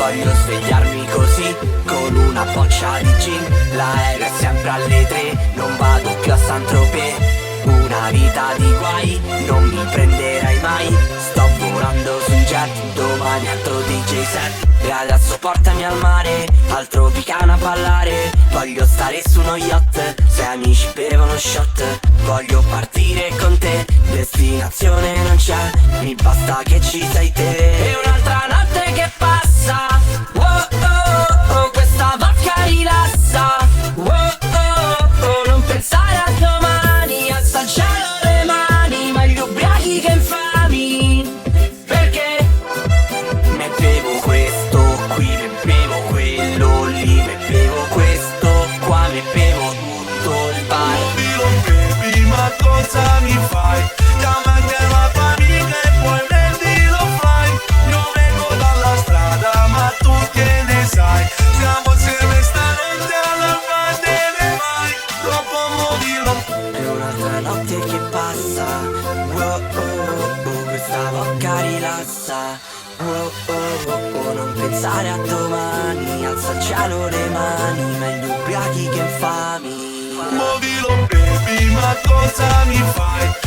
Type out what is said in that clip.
Voglio svegliarmi così, con una boccia di gin. L'aereo è sempre alle 3, non vado più a Saint-Tropez. Una vita di guai, non mi prenderai mai. Sto volando su un jet, domani altro DJ set. E adesso portami al mare, al Tropicana a ballare. Voglio stare su uno yacht, se amici bevono shot. Voglio partire con te, destinazione non c'è, mi basta che ci sei te. E un'altra notte che passa, oh oh oh, questa vodka rilassa, oh oh oh, non pensare a domani, alza al cielo le mani, meglio ubriachi che infami. Perché me bevo questo qui, me bevo quello lì, me bevo questo qua, me bevo tutto il bar. Baby, ma cosa mi fai? Chiamami la famiglia e poi metti lo fai. Io vengo dalla strada ma tu che ne sai? Siamo insieme stanotte alla bandere mai. Troppo movilo. È un'altra notte che passa, oh oh oh, questa vodka rilassa, oh oh oh, non pensare a domani, alza al cielo le mani, meglio ubriachi che infami. Movilo baby, ma cosa mi fai?